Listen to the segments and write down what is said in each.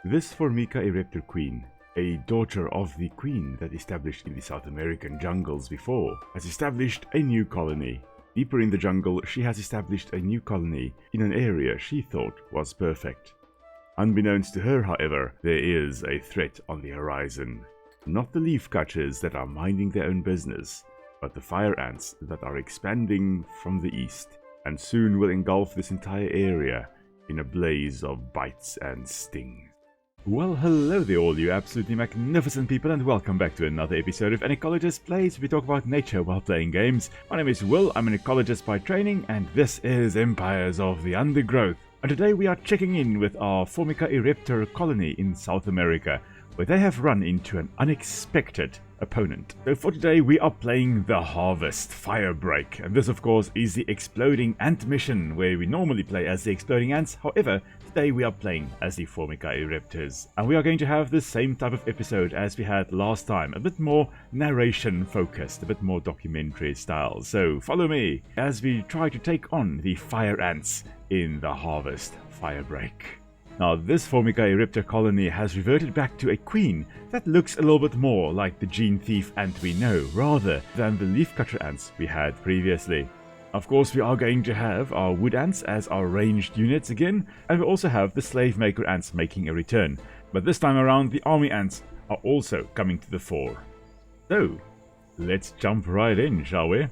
This Formica Ereptor queen, a daughter of the queen that established in the South American jungles before, has established a new colony. Deeper in the jungle, she has established a new colony in an area she thought was perfect. Unbeknownst to her, however, there is a threat on the horizon. Not the leafcutters that are minding their own business, but the fire ants that are expanding from the east, and soon will engulf this entire area in a blaze of bites and stings. Well, hello there all you absolutely magnificent people, and welcome back to another episode of An Ecologist Plays. We talk about nature while playing games. My name is Will, I'm an ecologist by training, and this is Empires of the Undergrowth. And today we are checking in with our Formica Ereptor colony in South America, where they have run into an unexpected opponent. So for today we are playing the Harvest Firebreak, and this of course is the Exploding Ant mission, where we normally play as the Exploding Ants. However, today we are playing as the Formica Ereptors, and we are going to have the same type of episode as we had last time, a bit more narration focused, a bit more documentary style. So follow me as we try to take on the Fire Ants in the Harvest Firebreak. Now, this Formica Ereptor colony has reverted back to a queen that looks a little bit more like the gene thief ant we know, rather than the leafcutter ants we had previously. Of course, we are going to have our wood ants as our ranged units again, and we also have the slave maker ants making a return. But this time around, the army ants are also coming to the fore. So, let's jump right in, shall we?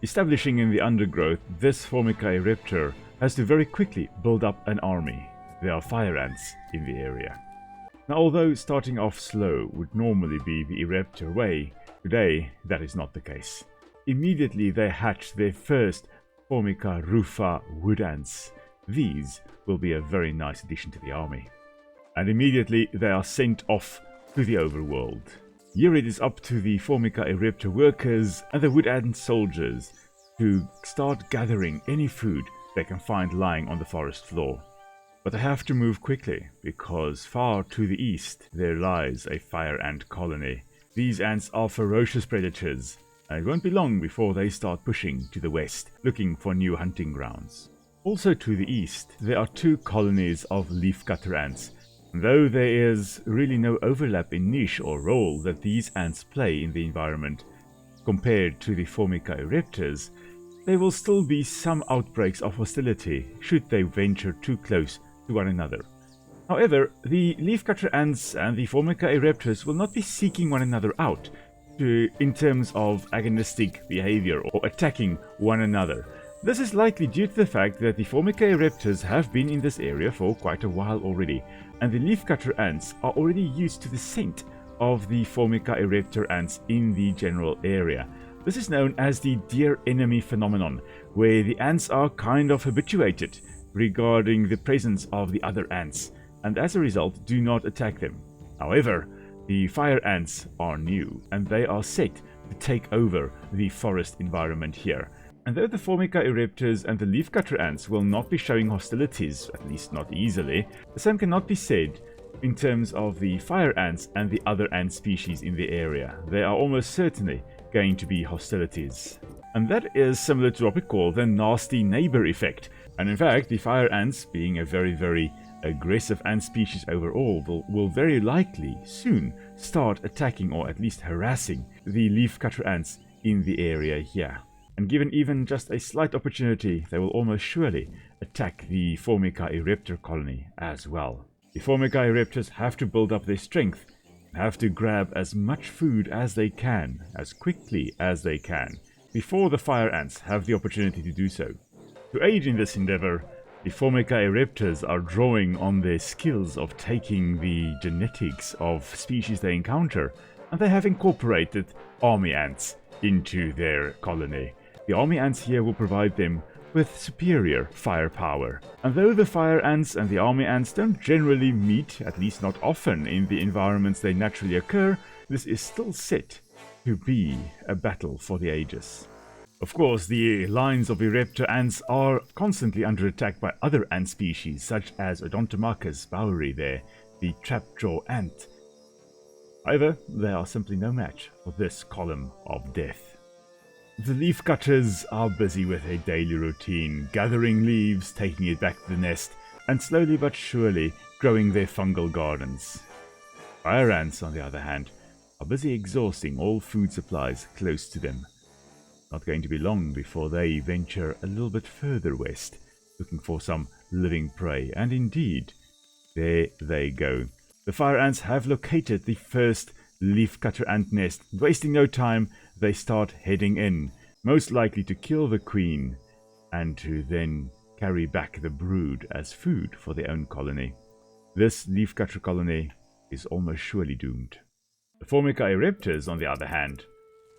Establishing in the undergrowth, this Formica Ereptor has to very quickly build up an army. There are fire ants in the area. Now, although starting off slow would normally be the Ereptor way, today that is not the case. Immediately they hatch their first Formica rufa wood ants. These will be a very nice addition to the army. And immediately they are sent off to the overworld. Here it is up to the Formica Ereptor workers and the wood ant soldiers to start gathering any food they can find lying on the forest floor. But they have to move quickly, because far to the east there lies a fire ant colony. These ants are ferocious predators, and it won't be long before they start pushing to the west, looking for new hunting grounds. Also to the east, there are two colonies of leafcutter ants. Though there is really no overlap in niche or role that these ants play in the environment, compared to the Formica Ereptors, there will still be some outbreaks of hostility should they venture too close to one another. However, the leafcutter ants and the Formica Ereptors will not be seeking one another out in terms of agonistic behavior or attacking one another. This is likely due to the fact that the Formica Ereptors have been in this area for quite a while already, and the leafcutter ants are already used to the scent of the Formica Ereptor ants in the general area. This is known as the dear enemy phenomenon, where the ants are kind of habituated regarding the presence of the other ants, and as a result do not attack them. However, the fire ants are new, and they are set to take over the forest environment here. And though the Formica Ereptors and the leafcutter ants will not be showing hostilities, at least not easily, the same cannot be said in terms of the fire ants and the other ant species in the area. There are almost certainly going to be hostilities. And that is similar to what we call the nasty neighbour effect. And in fact, the fire ants, being a very aggressive ant species overall, will very likely soon start attacking or at least harassing the leafcutter ants in the area here. And given even just a slight opportunity, they will almost surely attack the Formica Ereptor colony as well. The Formica Ereptors have to build up their strength, have to grab as much food as they can, as quickly as they can, before the fire ants have the opportunity to do so. To aid in this endeavor, the Formica Ereptors are drawing on their skills of taking the genetics of species they encounter, and they have incorporated army ants into their colony. The army ants here will provide them with superior firepower. And though the fire ants and the army ants don't generally meet, at least not often, in the environments they naturally occur, this is still set to be a battle for the ages. Of course, the lines of Ereptor ants are constantly under attack by other ant species, such as Odontomachus boweri there, the trapjaw ant. However, they are simply no match for this column of death. The leafcutters are busy with a daily routine, gathering leaves, taking it back to the nest, and slowly but surely growing their fungal gardens. Fire ants, on the other hand, are busy exhausting all food supplies close to them. Not going to be long before they venture a little bit further west, looking for some living prey, and indeed, there they go. The fire ants have located the first leafcutter ant nest. Wasting no time, they start heading in, most likely to kill the queen, and to then carry back the brood as food for their own colony. This leafcutter colony is almost surely doomed. The Formica Ereptors, on the other hand,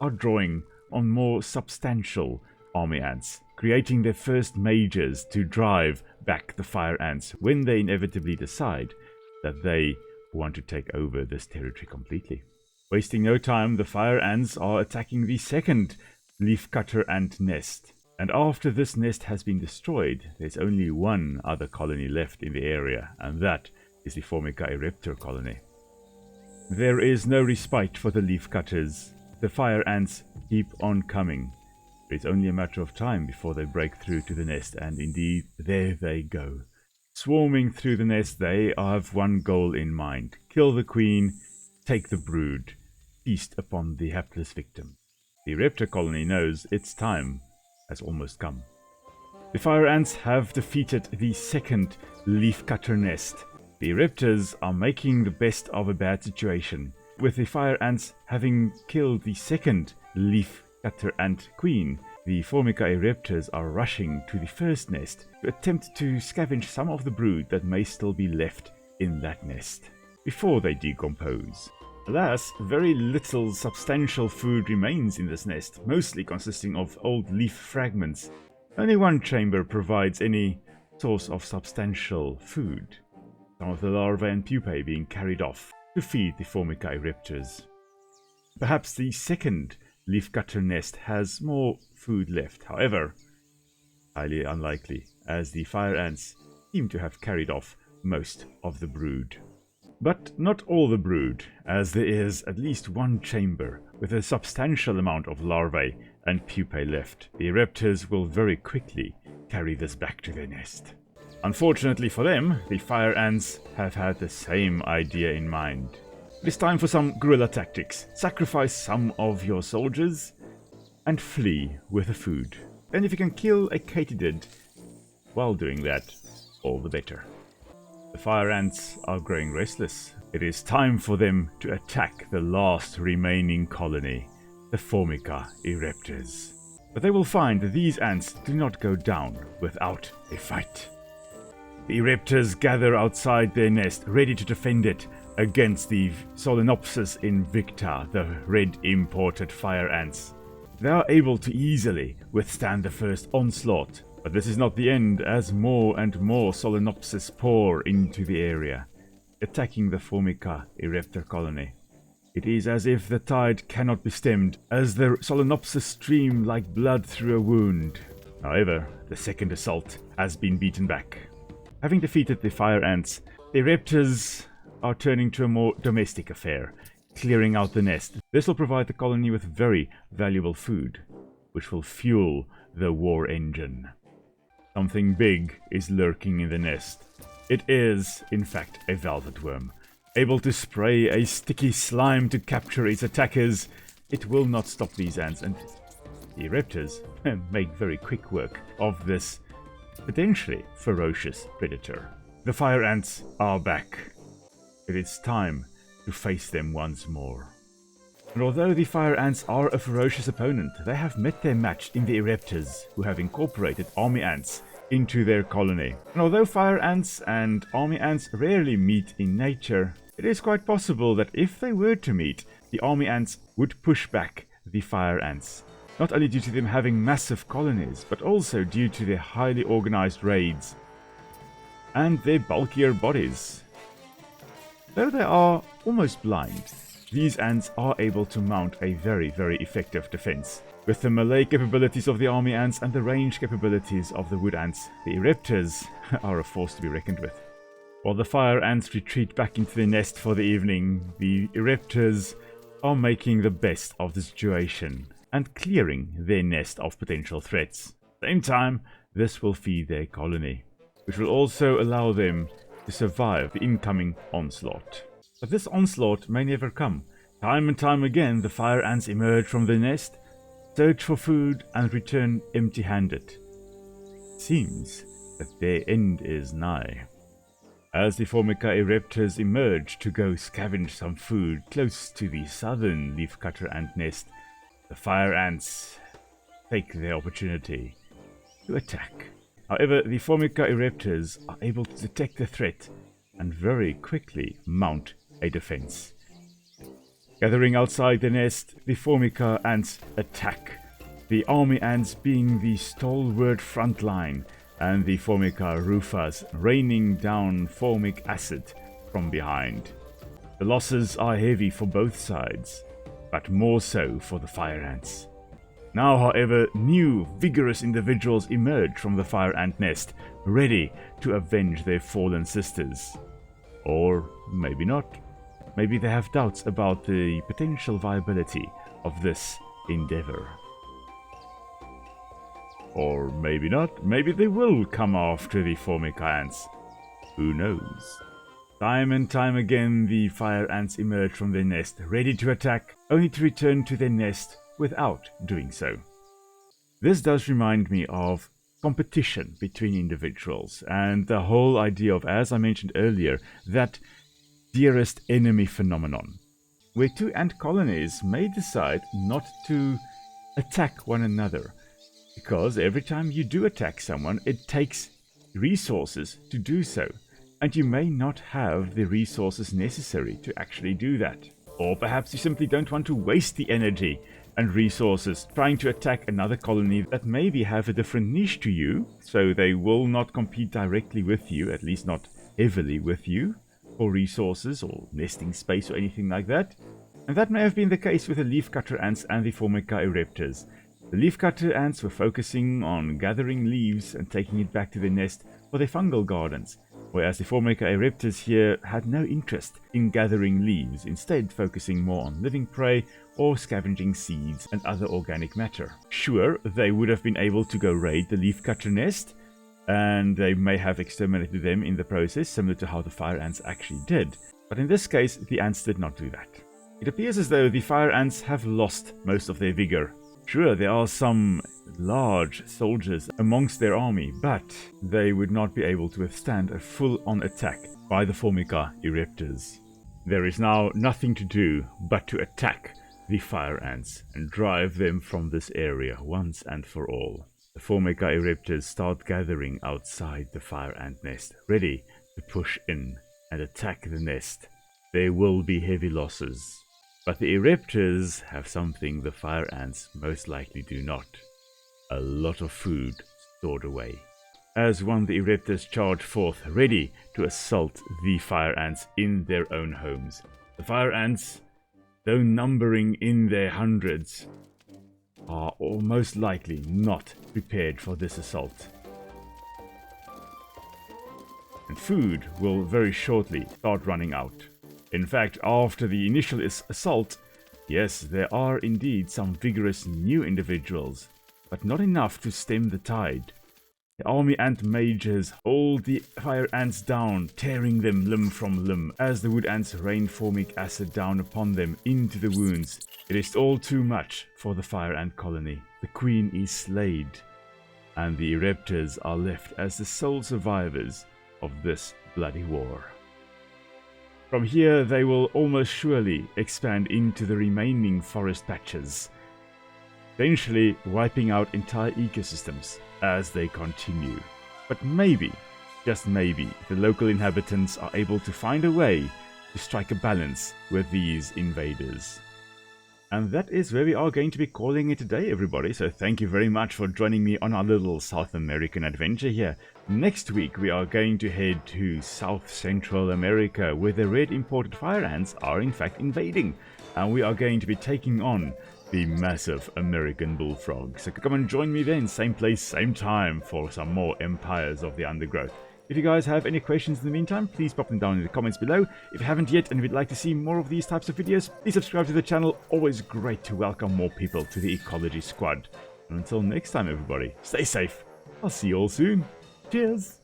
are drawing on more substantial army ants, creating their first majors to drive back the fire ants when they inevitably decide that they want to take over this territory completely. Wasting no time, the fire ants are attacking the second leafcutter ant nest. And after this nest has been destroyed, there's only one other colony left in the area, and that is the Formica Ereptor colony. There is no respite for the leafcutters. The fire ants keep on coming. It's only a matter of time before they break through to the nest, and indeed, there they go. Swarming through the nest, they have one goal in mind: kill the queen, take the brood, feast upon the hapless victim. The Ereptor colony knows its time has almost come. The fire ants have defeated the second leafcutter nest. The Ereptors are making the best of a bad situation. With the fire ants having killed the second leafcutter ant queen, the Formica Ereptors are rushing to the first nest to attempt to scavenge some of the brood that may still be left in that nest before they decompose. Alas, very little substantial food remains in this nest, mostly consisting of old leaf fragments. Only one chamber provides any source of substantial food, some of the larvae and pupae being carried off to feed the Formica Ereptors. Perhaps the second leafcutter nest has more food left, however, highly unlikely, as the fire ants seem to have carried off most of the brood. But not all the brood, as there is at least one chamber with a substantial amount of larvae and pupae left. The Ereptors will very quickly carry this back to their nest. Unfortunately for them, the fire ants have had the same idea in mind. It is time for some guerrilla tactics. Sacrifice some of your soldiers and flee with the food. And if you can kill a katydid while doing that, all the better. The fire ants are growing restless. It is time for them to attack the last remaining colony, the Formica Ereptors. But they will find that these ants do not go down without a fight. The Ereptors gather outside their nest, ready to defend it against the Solenopsis invicta, the red imported fire ants. They are able to easily withstand the first onslaught, but this is not the end, as more and more Solenopsis pour into the area, attacking the Formica Ereptor colony. It is as if the tide cannot be stemmed, as the Solenopsis stream like blood through a wound. However, the second assault has been beaten back. Having defeated the fire ants, the Ereptors are turning to a more domestic affair, clearing out the nest. This will provide the colony with very valuable food, which will fuel the war engine. Something big is lurking in the nest. It is, in fact, a velvet worm. Able to spray a sticky slime to capture its attackers, it will not stop these ants, and the Ereptors make very quick work of this potentially ferocious predator. The fire ants are back. It is time to face them once more. And although the fire ants are a ferocious opponent, they have met their match in the Ereptors, who have incorporated army ants into their colony. And although fire ants and army ants rarely meet in nature, it is quite possible that if they were to meet, the army ants would push back the fire ants. Not only due to them having massive colonies, but also due to their highly organized raids and their bulkier bodies. Though they are almost blind, these ants are able to mount a very, very effective defense. With the melee capabilities of the army ants and the range capabilities of the wood ants, the Ereptors are a force to be reckoned with. While the fire ants retreat back into their nest for the evening, the Ereptors are making the best of the situation and clearing their nest of potential threats. At the same time, this will feed their colony, which will also allow them to to survive the incoming onslaught. But this onslaught may never come. Time and time again, the fire ants emerge from their nest, search for food, and return empty-handed. Seems that their end is nigh. As the Formica ereptors emerge to go scavenge some food close to the southern leafcutter ant nest, the fire ants take their opportunity to attack. However, the Formica ereptors are able to detect the threat and very quickly mount a defense. Gathering outside the nest, the Formica ants attack, the army ants being the stalwart front line, and the Formica rufas raining down formic acid from behind. The losses are heavy for both sides, but more so for the fire ants. Now, however, new, vigorous individuals emerge from the fire ant nest, ready to avenge their fallen sisters. Or maybe not. Maybe they have doubts about the potential viability of this endeavor. Or maybe not. Maybe they will come after the Formica ants. Who knows? Time and time again, the fire ants emerge from their nest, ready to attack, only to return to their nest without doing so. This does remind me of competition between individuals, and the whole idea of, as I mentioned earlier, that dearest enemy phenomenon, where two ant colonies may decide not to attack one another. Because every time you do attack someone, it takes resources to do so. And you may not have the resources necessary to actually do that. Or perhaps you simply don't want to waste the energy and resources trying to attack another colony that maybe have a different niche to you, so they will not compete directly with you, at least not heavily with you, for resources or nesting space or anything like that. And that may have been the case with the leafcutter ants and the Formica ereptors. The leafcutter ants were focusing on gathering leaves and taking it back to their nest for their fungal gardens, whereas the Formica ereptors here had no interest in gathering leaves, instead focusing more on living prey or scavenging seeds and other organic matter. Sure, they would have been able to go raid the leafcutter nest, and they may have exterminated them in the process, similar to how the fire ants actually did. But in this case, the ants did not do that. It appears as though the fire ants have lost most of their vigor. Sure, there are some large soldiers amongst their army, but they would not be able to withstand a full-on attack by the Formica ereptors. There is now nothing to do but to attack the fire ants and drive them from this area once and for all. The Formica ereptors start gathering outside the fire ant nest, ready to push in and attack the nest. There will be heavy losses. But the ereptors have something the fire ants most likely do not. A lot of food stored away. As one, the ereptors charge forth, ready to assault the fire ants in their own homes. The fire ants, though numbering in their hundreds, are most likely not prepared for this assault. And food will very shortly start running out. In fact, after the initial assault, yes, there are indeed some vigorous new individuals, but not enough to stem the tide. The army ant majors hold the fire ants down, tearing them limb from limb, as the wood ants rain formic acid down upon them into the wounds. It is all too much for the fire ant colony. The queen is slayed, and the ereptors are left as the sole survivors of this bloody war. From here, they will almost surely expand into the remaining forest patches, eventually wiping out entire ecosystems as they continue. But maybe, just maybe, the local inhabitants are able to find a way to strike a balance with these invaders. And that is where we are going to be calling it today, everybody. So thank you very much for joining me on our little South American adventure here. Next week, we are going to head to South Central America, where the red imported fire ants are in fact invading. And we are going to be taking on the massive American bullfrog. So come and join me then, same place, same time, for some more Empires of the Undergrowth. If you guys have any questions in the meantime, please pop them down in the comments below. If you haven't yet and would like to see more of these types of videos, please subscribe to the channel. Always great to welcome more people to the Ecology Squad. And until next time, everybody, stay safe. I'll see you all soon. Cheers!